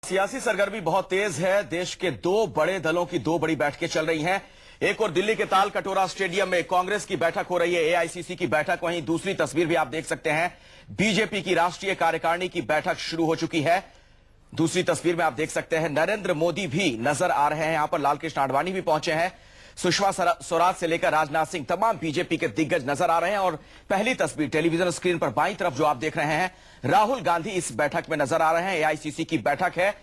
सियासी सरगर्मी बहुत तेज है। देश के दो बड़े दलों की दो बड़ी बैठकें चल रही हैं। एक और दिल्ली के ताल कटोरा स्टेडियम में कांग्रेस की बैठक हो रही है, एआईसीसी की बैठक। वहीं दूसरी तस्वीर भी आप देख सकते हैं, बीजेपी की राष्ट्रीय कार्यकारिणी की बैठक शुरू हो चुकी है। दूसरी तस्वीर में आप देख सकते हैं नरेंद्र मोदी भी नजर आ रहे हैं। यहां पर लालकृष्ण आडवाणी भी पहुंचे हैं। सुषमा स्वराज से लेकर राजनाथ सिंह, तमाम बीजेपी के दिग्गज नजर आ रहे हैं। और पहली तस्वीर टेलीविजन स्क्रीन पर बाईं तरफ जो आप देख रहे हैं, राहुल गांधी इस बैठक में नजर आ रहे हैं। एआईसीसी की बैठक है।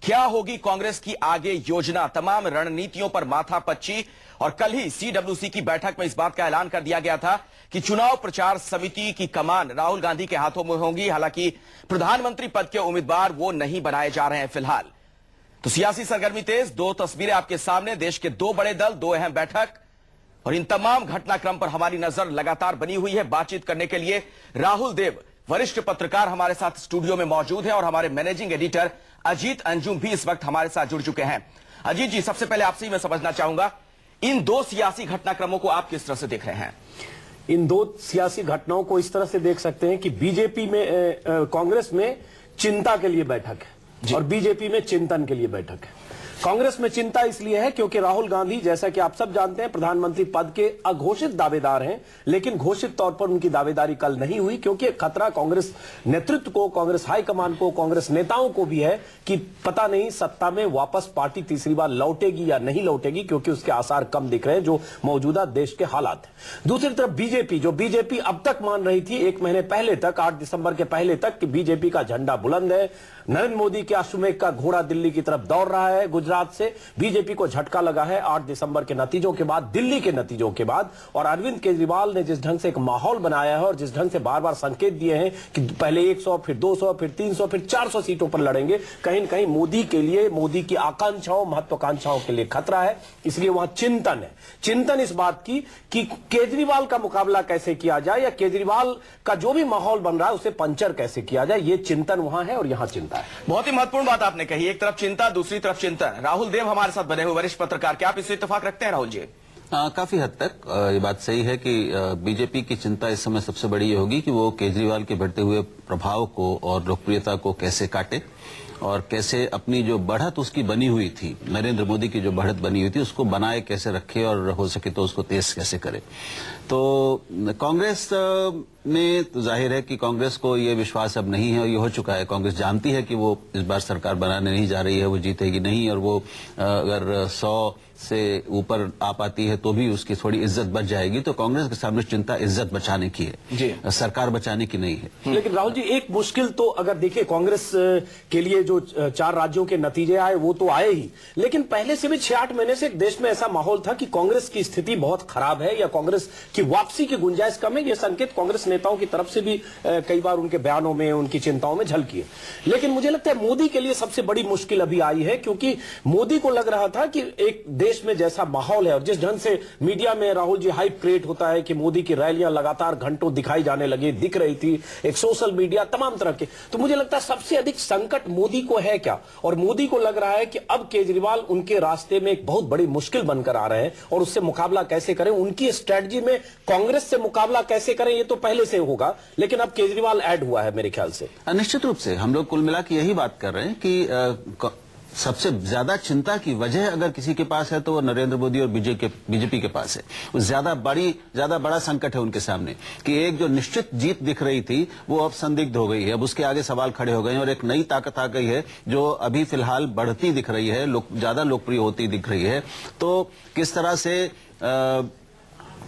क्या होगी कांग्रेस की आगे योजना, तमाम रणनीतियों पर माथापच्ची। और कल ही सीडब्ल्यूसी की बैठक में इस बात का ऐलान कर दिया गया था कि चुनाव प्रचार समिति की कमान राहुल गांधी के हाथों में होगी। हालांकि प्रधानमंत्री पद के उम्मीदवार वो नहीं बनाए जा रहे हैं फिलहाल। तो सियासी सरगर्मी तेज, दो तस्वीरें आपके सामने, देश के दो बड़े दल, दो अहम बैठक। और इन तमाम घटनाक्रम पर हमारी नजर लगातार बनी हुई है। बातचीत करने के लिए राहुल देव, वरिष्ठ पत्रकार, हमारे साथ स्टूडियो में मौजूद हैं। और हमारे मैनेजिंग एडिटर अजीत अंजुम भी इस वक्त हमारे साथ जुड़ चुके हैं। अजीत जी, सबसे पहले आपसे ही मैं समझना चाहूंगा, इन दो सियासी घटनाक्रमों को आप किस तरह से देख रहे हैं? इन दो सियासी घटनाओं को इस तरह से देख सकते हैं कि बीजेपी में कांग्रेस में चिंता के लिए बैठक है और बीजेपी में चिंतन के लिए बैठक है। कांग्रेस में चिंता इसलिए है क्योंकि राहुल गांधी, जैसा कि आप सब जानते हैं, प्रधानमंत्री पद के अघोषित दावेदार हैं, लेकिन घोषित तौर पर उनकी दावेदारी कल नहीं हुई क्योंकि खतरा कांग्रेस नेतृत्व को, कांग्रेस हाईकमान को, कांग्रेस नेताओं को भी है कि पता नहीं सत्ता में वापस पार्टी तीसरी बार लौटेगी या नहीं लौटेगी, क्योंकि उसके आसार कम दिख रहे हैं जो मौजूदा देश के हालात है। दूसरी तरफ बीजेपी अब तक मान रही थी, एक महीने पहले तक, 8 दिसंबर के पहले तक, कि बीजेपी का झंडा बुलंद है, नरेंद्र मोदी के अश्वमेध का घोड़ा दिल्ली की तरफ दौड़ रहा है। गुजरात से बीजेपी को झटका लगा है 8 दिसंबर के नतीजों के बाद, दिल्ली के नतीजों के बाद। और अरविंद केजरीवाल ने जिस ढंग से एक माहौल बनाया है और जिस ढंग से बार बार संकेत दिए हैं कि पहले 100, फिर 200, फिर 300, फिर 400 सीटों पर लड़ेंगे, कहीं न कहीं मोदी के लिए, मोदी की आकांक्षाओं, महत्वाकांक्षाओं के लिए खतरा है। इसलिए वहां चिंतन है। चिंतन इस बात की कि केजरीवाल का मुकाबला कैसे किया जाए या केजरीवाल का जो भी माहौल बन रहा है उसे पंचर कैसे किया जाए, ये चिंतन वहां है और यहां चिंता है। बहुत ही महत्वपूर्ण बात आपने कही, एक तरफ चिंता, दूसरी तरफ चिंतन। राहुल देव हमारे साथ बने हुए वरिष्ठ पत्रकार, क्या आप इससे इत्तेफाक रखते हैं राहुल जी? काफी हद तक ये बात सही है कि बीजेपी की चिंता इस समय सबसे बड़ी ये होगी कि वो केजरीवाल के बढ़ते हुए प्रभाव को और लोकप्रियता को कैसे काटे और कैसे अपनी जो बढ़त उसकी बनी हुई थी, नरेंद्र मोदी की जो बढ़त बनी हुई थी, उसको बनाए कैसे रखे और हो सके तो उसको तेज कैसे करे। तो कांग्रेस में तो जाहिर है कि कांग्रेस को ये विश्वास अब नहीं है और ये हो चुका है। कांग्रेस जानती है कि वो इस बार सरकार बनाने नहीं जा रही है, वो जीतेगी नहीं, और वो अगर 100 से ऊपर आ पाती है तो भी उसकी थोड़ी इज्जत बच जाएगी। तो कांग्रेस के सामने चिंता इज्जत बचाने की है, सरकार बचाने की नहीं है। लेकिन राहुल जी, एक मुश्किल तो अगर देखिए, कांग्रेस के लिए जो 4 राज्यों के नतीजे आए वो तो आए ही, लेकिन पहले से भी 6-8 महीने से देश में ऐसा माहौल था कि कांग्रेस की स्थिति बहुत खराब है या कांग्रेस की वापसी की गुंजाइश कम है। ये संकेत कांग्रेस नेताओं की तरफ से भी कई बार उनके बयानों में, उनकी चिंताओं में झलकी है। लेकिन मुझे लगता है मोदी के लिए सबसे बड़ी मुश्किल अभी आई है, क्योंकि मोदी को लग रहा था कि एक देश में जैसा माहौल है और जिस ढंग से मीडिया में राहुल जी हाइप क्रिएट होता है कि मोदी की रैलियां लगातार घंटों दिखाई जाने लगी, दिख रही थी, एक सोशल मीडिया, तमाम तरह के, तो मुझे लगता है सबसे अधिक संकट मोदी को है क्या, और मोदी को लग रहा है कि अब केजरीवाल उनके रास्ते में एक बहुत बड़ी मुश्किल बनकर आ रहे हैं और उससे मुकाबला कैसे करें, उनकी स्ट्रेटजी में कांग्रेस से मुकाबला कैसे करें, ये तो पहले से होगा, लेकिन अब केजरीवाल ऐड हुआ है मेरे ख्याल से। निश्चित रूप से हम लोग कुल मिला के यही बात कर रहे हैं कि सबसे ज्यादा चिंता की वजह अगर किसी के पास है तो वो नरेंद्र मोदी और बीजेपी के पास है। वो ज्यादा बड़ा संकट है उनके सामने कि एक जो निश्चित जीत दिख रही थी वो अब संदिग्ध हो गई है, अब उसके आगे सवाल खड़े हो गए हैं और एक नई ताकत आ गई है जो अभी फिलहाल बढ़ती दिख रही है, ज्यादा लोकप्रिय होती दिख रही है। तो किस तरह से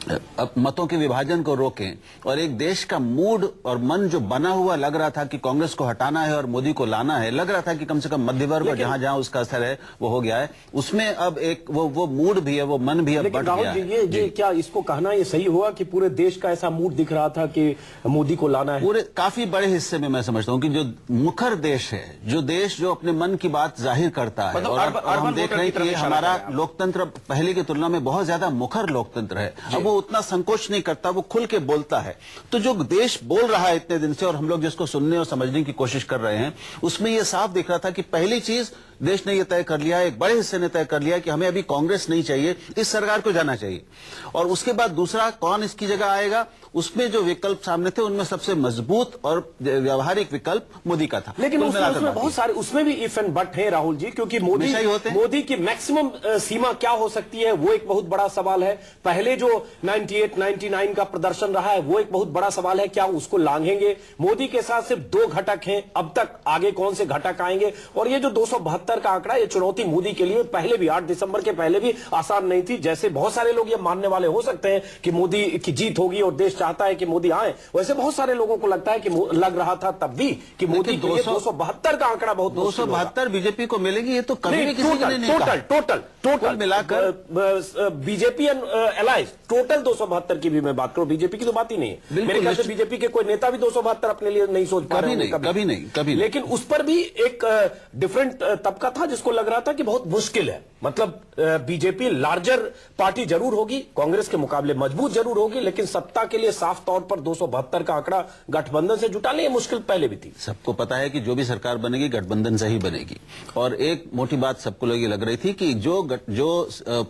अब मतों के विभाजन को रोकें और एक देश का मूड और मन जो बना हुआ लग रहा था कि कांग्रेस को हटाना है और मोदी को लाना है, लग रहा था कि कम से कम मध्य वर्ग जहां जहां उसका असर है वो हो गया है, उसमें अब एक वो मूड भी है, वो मन भी अब बढ़ गया है। ये क्या इसको कहना ये सही हुआ कि पूरे देश का ऐसा मूड दिख रहा था कि मोदी को लाना है? पूरे काफी बड़े हिस्से में मैं समझता हूं कि जो मुखर देश है, जो देश जो अपने मन की बात जाहिर करता है, और हम देख रहे हैं कि हमारा लोकतंत्र पहले की तुलना में बहुत ज्यादा मुखर लोकतंत्र है, अब वो उतना संकोच नहीं करता, वो खुल के बोलता है। तो जो देश बोल रहा है इतने दिन से और हम लोग जिसको सुनने और समझने की कोशिश कर रहे हैं, उसमें यह साफ दिख रहा था कि पहली चीज देश ने यह तय कर लिया है, एक बड़े हिस्से ने तय कर लिया है कि हमें अभी कांग्रेस नहीं चाहिए, इस सरकार को जाना चाहिए। और उसके बाद दूसरा कौन इसकी जगह आएगा, उसमें जो विकल्प सामने थे उनमें सबसे मजबूत और व्यावहारिक विकल्प मोदी का था। लेकिन उसमें बहुत सारे, उसमें भी इफ एंड बट है राहुल जी, क्योंकि मोदी की मैक्सिमम सीमा क्या हो सकती है वो एक बहुत बड़ा सवाल है। पहले जो 98, 99 का प्रदर्शन रहा है वो एक बहुत बड़ा सवाल है, क्या उसको लांघेंगे। मोदी के साथ सिर्फ 2 घटक हैं, अब तक आगे कौन से घटक आएंगे। और ये जो 272 का आंकड़ा, ये चुनौती मोदी के लिए पहले भी 8 दिसंबर के पहले भी आसान नहीं थी। जैसे बहुत सारे लोग ये मानने वाले हो सकते हैं कि मोदी की जीत होगी और देश चाहता है कि मोदी आए, वैसे बहुत सारे लोगों को लगता है कि लग रहा था तब भी कि मोदी के लिए 272 का आंकड़ा बहुत 272 बीजेपी को मिलेगी, ये तो कभी भी किसी ने नहीं कहा। टोटल मिलाकर बीजेपी एंड अलायंस टोटल 272 की भी मैं बात करूं, बीजेपी की तो बात ही नहीं है। मेरे ख्याल से बीजेपी के कोई नेता भी 272 अपने लिए नहीं सोच पा रहे हैं कभी। लेकिन उस पर भी एक डिफरेंट तबका था जिसको लग रहा था कि बहुत मुश्किल है। मतलब बीजेपी लार्जर पार्टी जरूर होगी, कांग्रेस के मुकाबले मजबूत जरूर होगी, लेकिन सत्ता के लिए साफ तौर पर 272 का आंकड़ा गठबंधन से जुटाने ये मुश्किल पहले भी थी। सबको पता है कि जो भी सरकार बनेगी गठबंधन से ही बनेगी। और एक मोटी बात सबको लग रही थी कि जो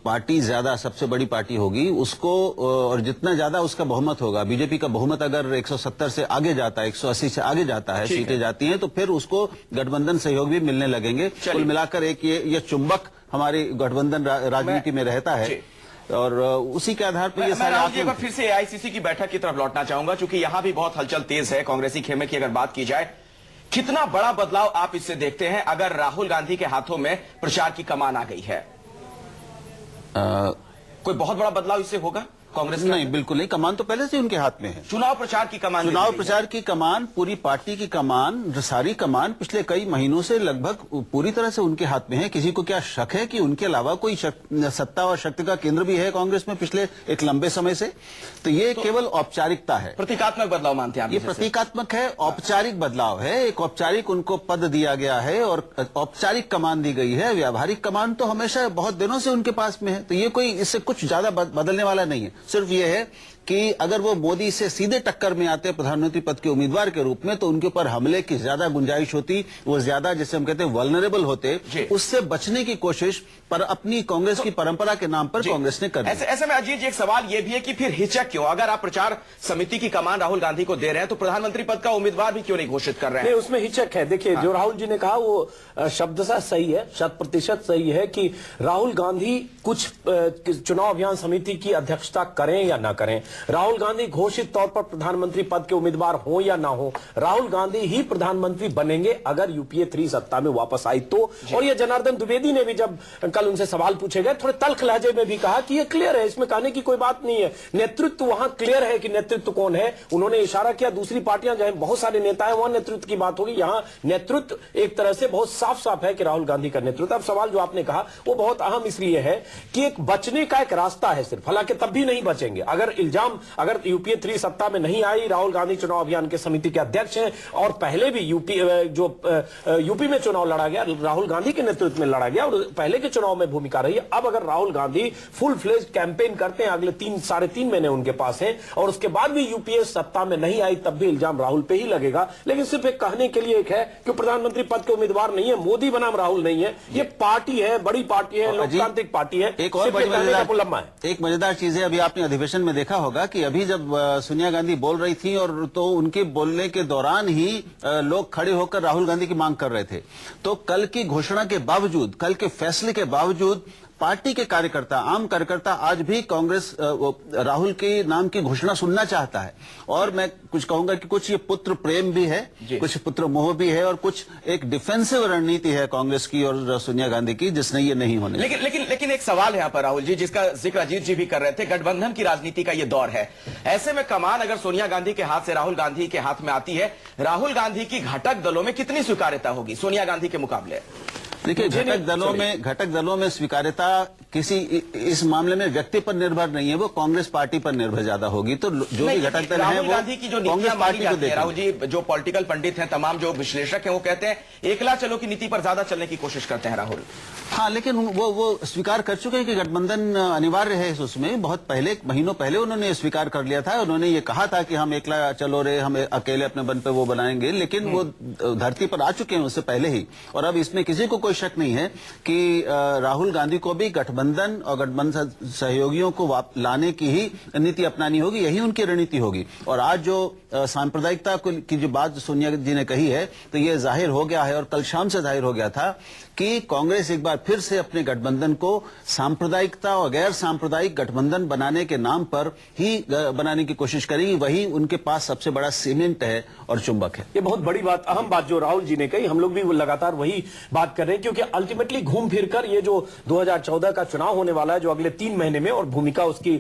पार्टी ज्यादा सबसे बड़ी पार्टी होगी उसको, और जितना ज्यादा उसका बहुमत होगा, बीजेपी का बहुमत अगर 170 से आगे जाता है, 180 से आगे जाता है, सीटें जाती हैं, तो फिर उसको गठबंधन सहयोग भी मिलने लगेंगे। कुल मिलाकर एक ये चुंबक हमारी गठबंधन राजनीति में रहता है और उसी के आधार पर ये सारे फिर से एआईसीसी की बैठक की तरफ लौटना चाहूंगा, क्योंकि यहां भी बहुत हलचल तेज है। कांग्रेसी खेमे की अगर बात की जाए, कितना बड़ा बदलाव आप इससे देखते हैं अगर राहुल गांधी के हाथों में प्रचार की कमान आ गई है? कोई बहुत बड़ा बदलाव इससे होगा कांग्रेस? नहीं, बिल्कुल नहीं। कमान तो पहले से उनके हाथ में है। चुनाव प्रचार की कमान, पूरी पार्टी की कमान, सारी कमान पिछले कई महीनों से लगभग पूरी तरह से उनके हाथ में है। किसी को क्या शक है कि उनके अलावा कोई सत्ता और शक्ति का केंद्र भी है कांग्रेस में पिछले एक लंबे समय से? तो ये केवल औपचारिकता है, प्रतीकात्मक बदलाव मानते हैं आप? ये प्रतीकात्मक है, औपचारिक बदलाव है। एक औपचारिक उनको पद दिया गया है और औपचारिक कमान दी गई है। व्यावहारिक कमान तो हमेशा बहुत दिनों से उनके पास में है, तो ये कोई इससे कुछ ज्यादा बदलने वाला नहीं है। सिर्फ ये है कि अगर वो मोदी से सीधे टक्कर में आते प्रधानमंत्री पद के उम्मीदवार के रूप में, तो उनके ऊपर हमले की ज्यादा गुंजाइश होती, वो ज्यादा जिसे हम कहते हैं वल्नरेबल होते। उससे बचने की कोशिश पर अपनी कांग्रेस की परंपरा के नाम पर कांग्रेस ने कर दी। ऐसे में अजीत जी, एक सवाल यह भी है कि फिर हिचक क्यों? अगर आप प्रचार समिति की कमान राहुल गांधी को दे रहे हैं, तो प्रधानमंत्री पद का उम्मीदवार भी क्यों नहीं घोषित कर रहे हैं? उसमें हिचक है। देखिए, जो राहुल जी ने कहा वो शब्दशः सही है, 100% सही है कि राहुल गांधी कुछ चुनाव अभियान समिति की अध्यक्षता करें या ना करें, राहुल गांधी घोषित तौर पर प्रधानमंत्री पद के उम्मीदवार हो या ना हो, राहुल गांधी ही प्रधानमंत्री बनेंगे अगर यूपीए 3 सत्ता में वापस आई तो। और ये जनार्दन द्विवेदी ने भी जब कल उनसे सवाल पूछे गए, थोड़े तल्ख लहजे में भी कहा कि ये क्लियर है, इसमें कहने की कोई बात नहीं है, नेतृत्व वहां क्लियर है कि नेतृत्व कौन है। उन्होंने इशारा किया दूसरी पार्टियां जहां बहुत सारे नेता है वहां नेतृत्व की बात होगी, यहां नेतृत्व एक तरह से बहुत साफ साफ है कि राहुल गांधी का नेतृत्व। अब सवाल जो आपने कहा वो बहुत अहम इसलिए है कि एक बचने का एक रास्ता है सिर्फ, हालांकि तब भी नहीं बचेंगे अगर यूपीए 3 सत्ता में नहीं आई, राहुल गांधी चुनाव अभियान के समिति के अध्यक्ष हैं और पहले भी यूपी में चुनाव लड़ा गया, राहुल गांधी के नेतृत्व में लड़ा गया और पहले के चुनाव में भूमिका रही है। अब अगर Rahul Gandhi full fledge campaign करते हैं, अगले 3-3.5 महीने उनके पास है और उसके बाद भी यूपीए सत्ता में नहीं आई, तब भी इल्जाम राहुल पे ही लगेगा। लेकिन सिर्फ एक कहने के लिए एक है कि प्रधानमंत्री पद के उम्मीदवार नहीं है, मोदी बनाम राहुल नहीं है, ये पार्टी है, बड़ी पार्टी है, लोकतांत्रिक पार्टी है। एक और मजेदार चीज है, अभी आपने अधिवेशन में देखा होगा कि अभी जब सोनिया गांधी बोल रही थी और तो उनके बोलने के दौरान ही लोग खड़े होकर राहुल गांधी की मांग कर रहे थे, तो कल की घोषणा के बावजूद, कल के फैसले के बावजूद पार्टी के कार्यकर्ता, आम कार्यकर्ता आज भी कांग्रेस राहुल के नाम की घोषणा सुनना चाहता है। और मैं कुछ कहूंगा कि कुछ ये पुत्र प्रेम भी है, कुछ पुत्र मोह भी है और कुछ एक डिफेंसिव रणनीति है कांग्रेस की और सोनिया गांधी की, जिसने ये नहीं होने। लेकिन एक सवाल है यहाँ पर राहुल जी, जिसका जिक्र अजीत जी भी कर रहे थे, गठबंधन की राजनीति का ये दौर है। ऐसे में कमान अगर सोनिया गांधी के हाथ से राहुल गांधी के हाथ में आती है, राहुल गांधी की घटक दलों में कितनी स्वीकार्यता होगी सोनिया गांधी के मुकाबले? देखिए, घटक दलों में स्वीकार्यता किसी इस मामले में व्यक्ति पर निर्भर नहीं है, वो कांग्रेस पार्टी पर निर्भर ज्यादा होगी। तो जो भी घटक दल है वो गांधी की जो कांग्रेस पार्टी को देखते हैं। राहुल जी, जो पॉलिटिकल पंडित हैं, तमाम जो विश्लेषक हैं, वो कहते हैं एकला चलो की नीति पर ज्यादा चलने की कोशिश करते हैं राहुल। हाँ, लेकिन वो स्वीकार कर चुके हैं कि गठबंधन अनिवार्य है उसमें। बहुत पहले, महीनों पहले उन्होंने स्वीकार कर लिया था। उन्होंने ये कहा था कि हम एकला चलो रे, हम अकेले अपने बन पे वो बनाएंगे, लेकिन वो धरती पर आ चुके हैं उससे पहले ही। और अब इसमें किसी को कोई कोई शक नहीं है कि राहुल गांधी को भी गठबंधन और गठबंधन सहयोगियों को लाने की ही नीति अपनानी होगी, यही उनकी रणनीति होगी। और आज जो सांप्रदायिकता की जो बात सोनिया जी ने कही है, तो ये जाहिर हो गया है और कल शाम से जाहिर हो गया था कि कांग्रेस एक बार फिर से अपने गठबंधन को सांप्रदायिकता और गैर सांप्रदायिक गठबंधन बनाने के नाम पर ही बनाने की कोशिश करेगी। वही उनके पास सबसे बड़ा सीमेंट है और चुंबक है। ये बहुत बड़ी बात, अहम बात जो राहुल जी ने कही, हम लोग भी लगातार वही बात कर रहे हैं, क्योंकि अल्टीमेटली घूम फिर कर ये जो 2014 का चुनाव होने वाला है, जो अगले 3 महीने में, और भूमिका उसकी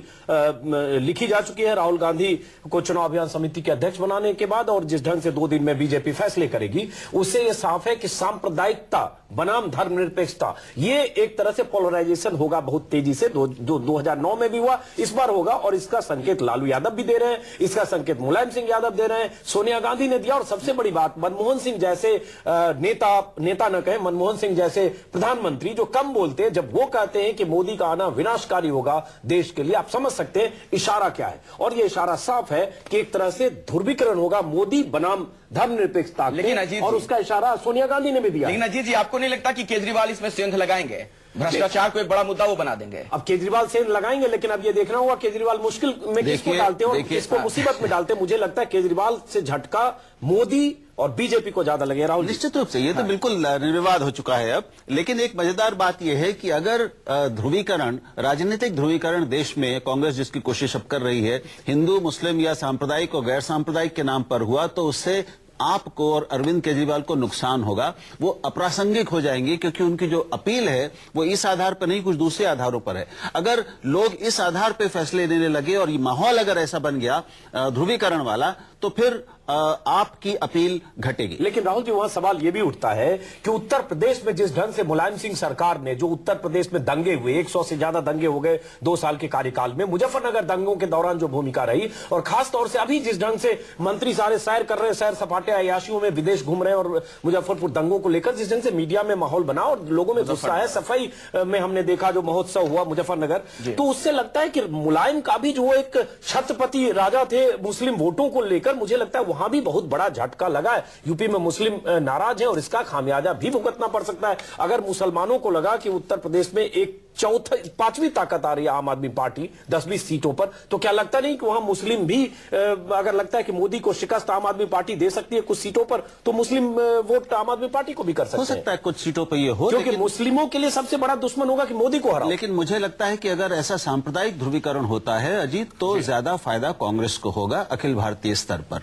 लिखी जा चुकी है राहुल गांधी को चुनाव अभियान समिति के अध्यक्ष बनाने के बाद, और जिस ढंग से 2 दिन में बीजेपी फैसले करेगी, उससे यह साफ है कि सांप्रदायिकता बनाम धर्मनिरपेक्षता, ये एक तरह से पोलराइजेशन होगा बहुत तेजी से। 2009 में भी हुआ, इस बार होगा, और इसका संकेत लालू यादव भी दे रहे हैं, इसका संकेत मुलायम सिंह यादव दे रहे हैं, सोनिया गांधी ने दिया, और सबसे बड़ी बात, मनमोहन सिंह जैसे नेता न कहें, मनमोहन सिंह जैसे प्रधानमंत्री जो कम बोलते हैं, जब वो कहते हैं कि मोदी का आना विनाशकारी होगा देश के लिए, आप समझ सकते हैं इशारा क्या है। और ये इशारा साफ है कि एक तरह से ध्रुवीकरण होगा मोदी बनाम धर्मनिरपेक्षता, लेकिन और उसका इशारा सोनिया गांधी ने भी दिया। लेकिन अजीत जी, आपको नहीं लगता कि केजरीवाल इसमें सेंध लगाएंगे? भ्रष्टाचार को एक बड़ा मुद्दा वो बना देंगे। अब केजरीवाल सेंध लगाएंगे, लेकिन अब ये देखना होगा केजरीवाल मुश्किल में किसको डालते हैं और किसको मुसीबत में डालते हैं। मुझे लगता है केजरीवाल से झटका मोदी और बीजेपी को ज्यादा लगे। राहुल, निश्चित रूप से ये तो बिल्कुल निर्विवाद हो चुका है अब। लेकिन एक मजेदार बात यह है कि अगर ध्रुवीकरण, राजनीतिक ध्रुवीकरण देश में कांग्रेस जिसकी कोशिश अब कर रही है, हिंदू मुस्लिम या सांप्रदायिक और गैर सांप्रदायिक के नाम पर हुआ, तो उससे आपको और अरविंद केजरीवाल को नुकसान होगा। वो अप्रासंगिक हो जाएंगे, क्योंकि उनकी जो अपील है वो इस आधार पर नहीं, कुछ दूसरे आधारों पर है। अगर लोग इस आधार पर फैसले लेने लगे और ये माहौल अगर ऐसा बन गया ध्रुवीकरण वाला, तो फिर आपकी अपील घटेगी। लेकिन राहुल जी, वहां सवाल यह भी उठता है कि उत्तर प्रदेश में जिस ढंग से मुलायम सिंह सरकार ने, जो उत्तर प्रदेश में दंगे हुए, 100 से ज्यादा दंगे हो गए 2 साल के कार्यकाल में, मुजफ्फरनगर दंगों के दौरान जो भूमिका रही, और खासतौर से अभी जिस ढंग से मंत्री सारे सैर कर रहे हैं, सैर सपाटे अयाशियों में विदेश घूम रहे हैं, और मुजफ्फरपुर दंगों को लेकर जिस ढंग से मीडिया में माहौल बना और लोगों में गुस्सा है, सफाई में हमने देखा जो महोत्सव हुआ मुजफ्फरनगर, तो उससे लगता है कि मुलायम का भी जो एक छत्रपति राजा थे मुस्लिम वोटों को लेकर, मुझे लगता है वहां भी बहुत बड़ा झटका लगा है। यूपी में मुस्लिम नाराज है और इसका खामियाजा भी भुगतना पड़ सकता है। अगर मुसलमानों को लगा कि उत्तर प्रदेश में एक 5वीं ताकत आ रही है आम आदमी पार्टी 10-20 सीटों पर, तो क्या लगता नहीं कि वहां मुस्लिम भी, अगर लगता है कि मोदी को शिकस्त आम आदमी पार्टी दे सकती है कुछ सीटों पर, तो मुस्लिम वोट आम आदमी पार्टी को भी कर सकते हैं। हो सकता है कुछ सीटों पर यह हो, क्योंकि मुस्लिमों के लिए सबसे बड़ा दुश्मन होगा कि मोदी को हराओ। लेकिन मुझे लगता है कि अगर ऐसा सांप्रदायिक ध्रुवीकरण होता है अजीत, तो ज्यादा फायदा कांग्रेस को होगा अखिल भारतीय स्तर पर,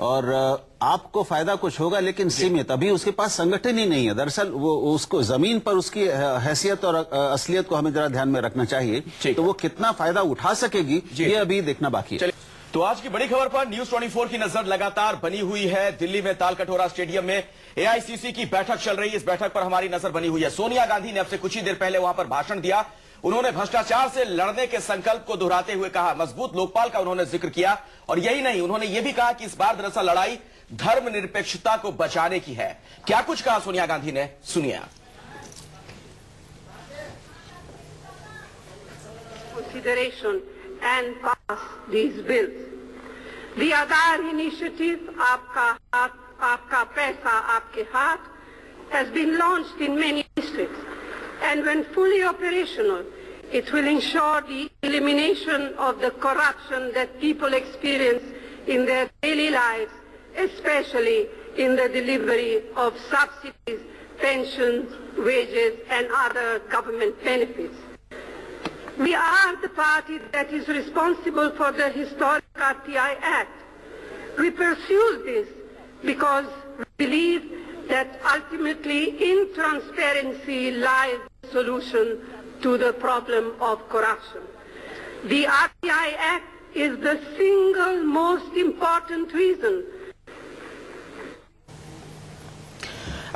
और आपको फायदा कुछ होगा लेकिन सीमित। अभी उसके पास संगठन ही नहीं है। दरअसल वो उसको जमीन पर उसकी हैसियत और असलियत को हमें जरा ध्यान में रखना चाहिए। तो वो कितना फायदा उठा सकेगी ये अभी देखना बाकी है। तो आज की बड़ी खबर पर न्यूज 24 की नजर लगातार बनी हुई है। दिल्ली में तालकटोरा स्टेडियम में एआईसीसी की बैठक चल रही है। इस बैठक पर हमारी नजर बनी हुई है। सोनिया गांधी ने अब से कुछ ही देर पहले वहां पर भाषण दिया। उन्होंने भ्रष्टाचार से लड़ने के संकल्प को दोहराते हुए कहा, मजबूत लोकपाल का उन्होंने जिक्र किया। और यही नहीं, उन्होंने यह भी कहा कि इस बार दरअसल लड़ाई धर्मनिरपेक्षता को बचाने की है। क्या कुछ कहा सोनिया गांधी ने, सुनिए। Consideration and pass these bills. The Aadhaar initiative, Aapka Haath, Aapka Paisa, Aapke Haath, has been launched in many districts, and when fully operational, it will ensure the elimination of the corruption that people experience in their daily lives, especially in the delivery of subsidies, pensions, wages, and other government benefits. We are the party that is responsible for the historic RTI Act. We pursue this because we believe that ultimately in transparency lies the solution to the problem of corruption. The RTI Act is the single most important reason.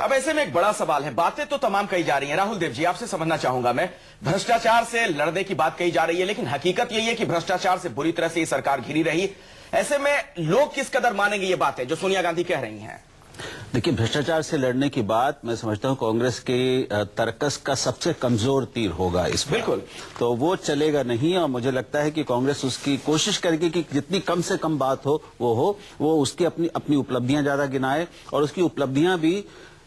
अब ऐसे में एक बड़ा सवाल है। बातें तो तमाम कही जा रही हैं। राहुल देव जी, आपसे समझना चाहूंगा मैं, भ्रष्टाचार से लड़ने की बात कही जा रही है, लेकिन हकीकत यही है कि भ्रष्टाचार से बुरी तरह से ये सरकार घिरी रही। ऐसे में लोग किस कदर मानेंगे ये बातें जो सोनिया गांधी कह रही हैं? देखिए, भ्रष्टाचार से लड़ने की बात मैं समझता हूं कांग्रेस के तर्कस का सबसे कमजोर तीर होगा इस पर। बिल्कुल, तो वो चलेगा नहीं, और मुझे लगता है कि कांग्रेस उसकी कोशिश करेगी कि जितनी कम से कम बात हो वो उसकी अपनी उपलब्धियां ज्यादा गिनाए, और उसकी उपलब्धियां भी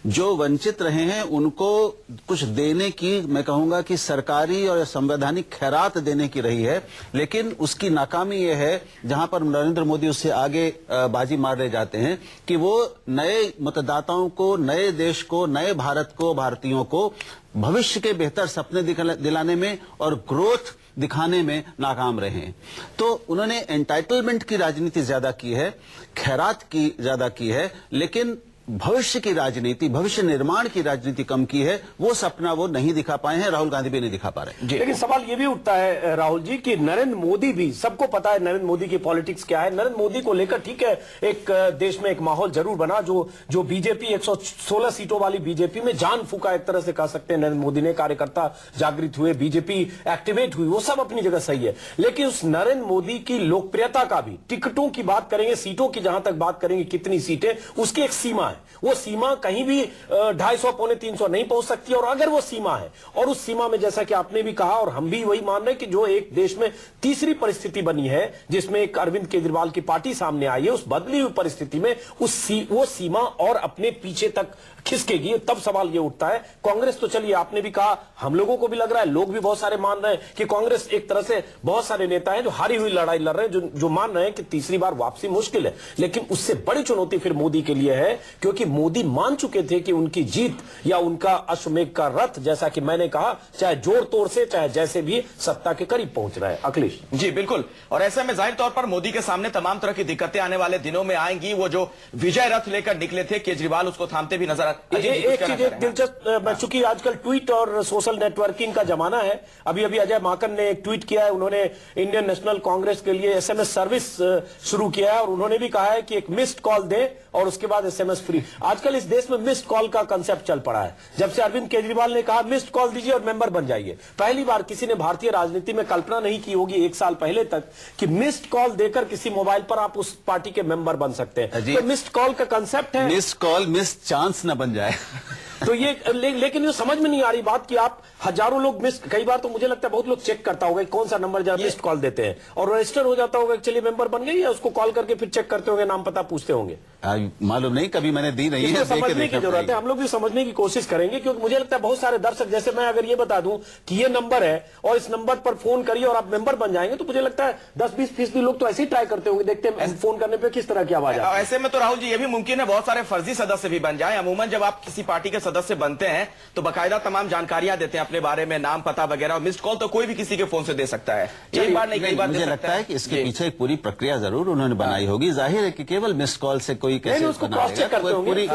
जो वंचित रहे हैं उनको कुछ देने की, मैं कहूंगा कि सरकारी और संवैधानिक खैरात देने की रही है, लेकिन उसकी नाकामी यह है, जहां पर नरेंद्र मोदी उससे आगे बाजी मार ले जाते हैं, कि वो नए मतदाताओं को, नए देश को, नए भारत को, भारतीयों को भविष्य के बेहतर सपने दिलाने में और ग्रोथ दिखाने में नाकाम रहे हैं। तो उन्होंने एंटाइटलमेंट की राजनीति ज्यादा की है, खैरात की ज्यादा की है, लेकिन भविष्य की राजनीति, भविष्य निर्माण की राजनीति कम की है। वो सपना वो नहीं दिखा पाए हैं, राहुल गांधी भी नहीं दिखा पा रहे हैं। लेकिन सवाल ये भी उठता है राहुल जी कि नरेंद्र मोदी भी, सबको पता है नरेंद्र मोदी की पॉलिटिक्स क्या है। नरेंद्र मोदी को लेकर ठीक है, एक देश में एक माहौल जरूर बना, जो बीजेपी 116 सीटों वाली बीजेपी में जान फूका, एक तरह से कह सकते हैं नरेंद्र मोदी ने। कार्यकर्ता जागृत हुए, बीजेपी एक्टिवेट हुई, वो सब अपनी जगह सही है। लेकिन उस नरेंद्र मोदी की लोकप्रियता का भी, टिकटों की बात करेंगे, सीटों की जहां तक बात करेंगे, कितनी सीटें, उसकी एक सीमा है। वो सीमा कहीं भी 250 पौने 300 नहीं पहुंच सकती। और अगर वो सीमा है, और उस सीमा में जैसा कि आपने भी कहा और हम भी वही मान रहे हैं कि जो एक देश में तीसरी परिस्थिति बनी है, जिसमें एक अरविंद केजरीवाल की पार्टी सामने आई है, उस बदली हुई परिस्थिति में वो सीमा और अपने पीछे तक खिसकेगी। तब सवाल ये उठता है, कांग्रेस तो चलिए आपने भी कहा, हम लोगों को भी लग रहा है, लोग भी बहुत सारे मान रहे हैं कि कांग्रेस एक तरह से, बहुत सारे नेता हैं जो हारी हुई लड़ाई लड़ रहे हैं, जो मान रहे हैं कि तीसरी बार वापसी मुश्किल है। लेकिन उससे बड़ी चुनौती फिर मोदी के लिए है, क्योंकि मोदी मान चुके थे कि उनकी जीत या उनका अश्वमेघ का रथ, जैसा कि मैंने कहा, चाहे जोर तोड़ से, चाहे जैसे भी, सत्ता के करीब पहुंच रहा है। अखिलेश जी बिल्कुल, और ऐसे में जाहिर तौर पर मोदी के सामने तमाम तरह की दिक्कतें आने वाले दिनों में आएंगी। वो जो विजय रथ लेकर निकले थे, केजरीवाल उसको थामते भी नजर एक चीज एक दिलचस्प, चूंकि आजकल ट्वीट और सोशल नेटवर्किंग का जमाना है, अभी अजय माकन ने एक ट्वीट किया है, उन्होंने इंडियन नेशनल कांग्रेस के लिए एसएमएस सर्विस शुरू किया है, और उन्होंने भी कहा है कि एक मिस्ड कॉल दें और उसके बाद एसएमएस फ्री। आजकल इस देश में मिस्ड कॉल का कंसेप्ट चल पड़ा है। जब से अरविंद केजरीवाल ने कहा मिस्ड कॉल दीजिए और मेंबर बन जाइए, पहली बार किसी ने भारतीय राजनीति में कल्पना नहीं की होगी एक साल पहले तक कि मिस्ड कॉल देकर किसी मोबाइल पर आप उस पार्टी के मेंबर बन सकते हैं। तो मिस्ड कॉल का कंसेप्ट है, मिस्ड कॉल मिस्ड चांस न बन जाए। तो ये लेकिन ये समझ में नहीं आ रही बात कि आप हजारों लोग कई बार तो मुझे लगता है बहुत लोग चेक करता होगा कौन सा नंबर जब मिस्ड कॉल देते हैं और रजिस्टर हो जाता होगा, चलिए मेंबर बन गए, या उसको कॉल करके फिर चेक करते होंगे, नाम पता पूछते होंगे। मालूम नहीं, कभी मैंने दी नहीं है। समझने की जरूरत है, हम लोग भी समझने की कोशिश करेंगे, क्योंकि मुझे लगता है बहुत सारे दर्शक, जैसे मैं अगर ये बता दूं कि ये नंबर है और इस नंबर पर फोन करिए और आप मेंबर बन जाएंगे, तो मुझे लगता है 10-20% लोग तो ऐसे ही ट्राई करते होंगे, देखते हैं फोन करने पर किस तरह की आवाज है। ऐसे में तो राहुल जी ये भी मुमकिन है बहुत सारे फर्जी सदस्य भी बन जाए। अमूमन जब आप किसी पार्टी के सदस्य बनते हैं तो बाकायदा तमाम जानकारियां देते हैं अपने बारे में, नाम पता वगैरह, और मिस्ड कॉल तो कोई भी किसी के फोन से दे सकता है। एक बार नहीं, कई बार मुझे लगता है कि इसके पीछे एक पूरी प्रक्रिया जरूर उन्होंने बनाई होगी। जाहिर है कि केवल मिस्ड कॉल से कोई कैसे पूरी,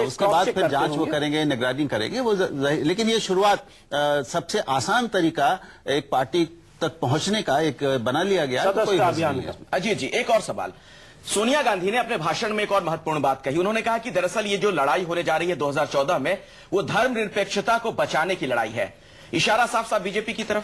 उसके बाद फिर जांच वो करेंगे, निगरानी करेंगे वो। लेकिन ये शुरुआत सबसे आसान तरीका एक पार्टी तक पहुंचने का एक बना लिया गया अभियान। अजीत जी, एक और सवाल। सोनिया गांधी ने अपने भाषण में एक और महत्वपूर्ण बात कही। उन्होंने कहा कि दरअसल ये जो लड़ाई होने जा रही है 2014 में, वो धर्मनिरपेक्षता को बचाने की लड़ाई है। इशारा साफ साफ बीजेपी की तरफ,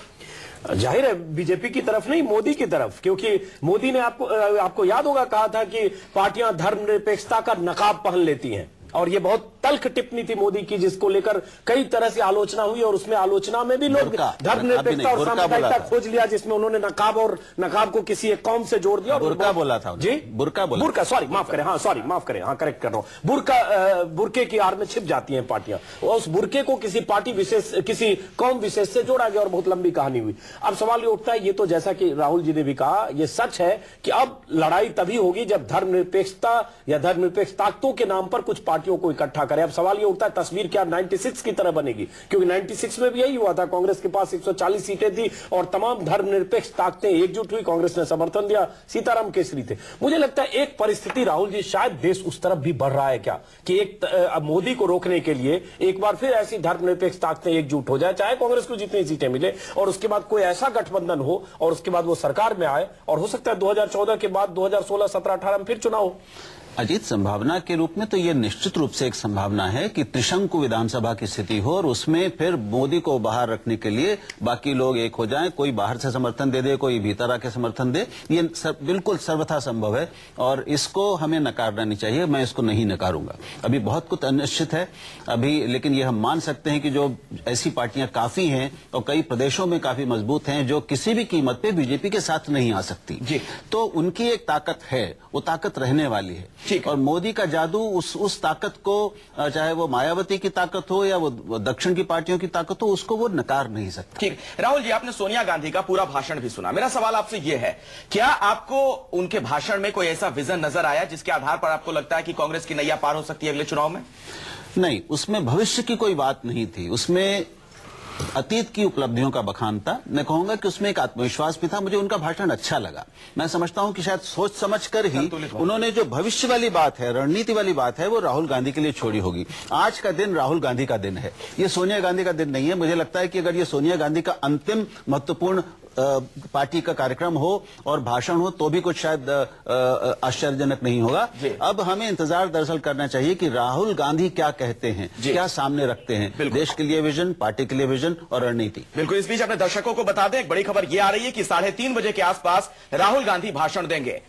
जाहिर है बीजेपी की तरफ नहीं, मोदी की तरफ, क्योंकि मोदी ने आपको याद होगा कहा था कि पार्टियां धर्मनिरपेक्षता का नकाब पहन लेती हैं, और ये बहुत तल्ख टिप्पणी थी मोदी की, जिसको लेकर कई तरह से आलोचना हुई, और उसमें आलोचना में भी लोग धर्मनिरपेक्षता और सामुदायिकता खोज लिया, जिसमें उन्होंने नकाब को किसी एक कौम से जोड़ दिया। बुर्का बोला था जी, बुर्का, सॉरी माफ करें, करेक्ट कर रहा हूं, बुर्के की आड़ में छिप जाती हैं पार्टियां, और उस बुर्के को किसी पार्टी विशेष, किसी कौम विशेष से जोड़ा गया और बहुत लंबी कहानी हुई। अब सवाल ये उठता है, ये तो जैसा कि राहुल जी ने भी कहा, ये सच है कि अब लड़ाई तभी होगी जब धर्मनिरपेक्षता या धर्मनिरपेक्ष ताकतों के नाम पर कुछ पार्टियों को इकट्ठा करें। अब सवाल ये उठता है, तस्वीर क्या 96 की तरह बनेगी? क्योंकि 96 में भी यही हुआ था, कांग्रेस के पास 140 सीटें थी और तमाम धर्मनिरपेक्ष ताकतें एकजुट हुई, कांग्रेस ने समर्थन दिया, सीताराम केसरी थे। मुझे लगता है एक परिस्थिति, राहुल जी, शायद देश उस तरफ भी बढ़ रहा है क्या, कि एक मोदी को रोकने के लिए एक बार फिर ऐसी धर्मनिरपेक्ष ताकतें एकजुट हो जाए, चाहे कांग्रेस को जितनी सीटें मिले, और उसके बाद कोई ऐसा गठबंधन हो और उसके बाद वो सरकार में आए, और हो सकता है 2014 के बाद 2016, 17, 18 में फिर चुनाव हो। अजीत, संभावना के रूप में तो यह निश्चित रूप से एक संभावना है कि त्रिशंकु विधानसभा की स्थिति हो और उसमें फिर मोदी को बाहर रखने के लिए बाकी लोग एक हो जाएं, कोई बाहर से समर्थन दे दे, कोई भीतर आके समर्थन दे। ये बिल्कुल सर्वथा संभव है और इसको हमें नकारना नहीं चाहिए। मैं इसको नहीं नकारूंगा। अभी बहुत कुछ अनिश्चित है अभी, लेकिन ये हम मान सकते हैं कि जो ऐसी पार्टियां काफी हैं और कई प्रदेशों में काफी मजबूत हैं, जो किसी भी कीमत पे बीजेपी के साथ नहीं आ सकती, तो उनकी एक ताकत है, वो ताकत रहने वाली है। ठीक है। और मोदी का जादू उस ताकत को, चाहे वो मायावती की ताकत हो या वो दक्षिण की पार्टियों की ताकत हो, उसको वो नकार नहीं सकता। ठीक। राहुल जी, आपने सोनिया गांधी का पूरा भाषण भी सुना। मेरा सवाल आपसे यह है, क्या आपको उनके भाषण में कोई ऐसा विजन नजर आया जिसके आधार पर आपको लगता है कि कांग्रेस की नैया पार हो सकती है अगले चुनाव में? नहीं, उसमें भविष्य की कोई बात नहीं थी। उसमें अतीत की उपलब्धियों का बखान था। मैं कहूंगा कि उसमें एक आत्मविश्वास भी था। मुझे उनका भाषण अच्छा लगा। मैं समझता हूं कि शायद सोच समझकर ही उन्होंने जो भविष्य वाली बात है, रणनीति वाली बात है, वो राहुल गांधी के लिए छोड़ी होगी। आज का दिन राहुल गांधी का दिन है, ये सोनिया गांधी का दिन नहीं है। मुझे लगता है कि अगर ये सोनिया गांधी का अंतिम महत्वपूर्ण पार्टी का कार्यक्रम हो और भाषण हो तो भी कुछ शायद आश्चर्यजनक नहीं होगा। अब हमें इंतजार दरअसल करना चाहिए कि राहुल गांधी क्या कहते हैं, क्या सामने रखते हैं, देश के लिए विजन, पार्टी के लिए विजन और रणनीति। बिल्कुल। इस बीच अपने दर्शकों को बता दें, एक बड़ी खबर यह आ रही है कि 3:30 बजे के आसपास राहुल गांधी भाषण देंगे।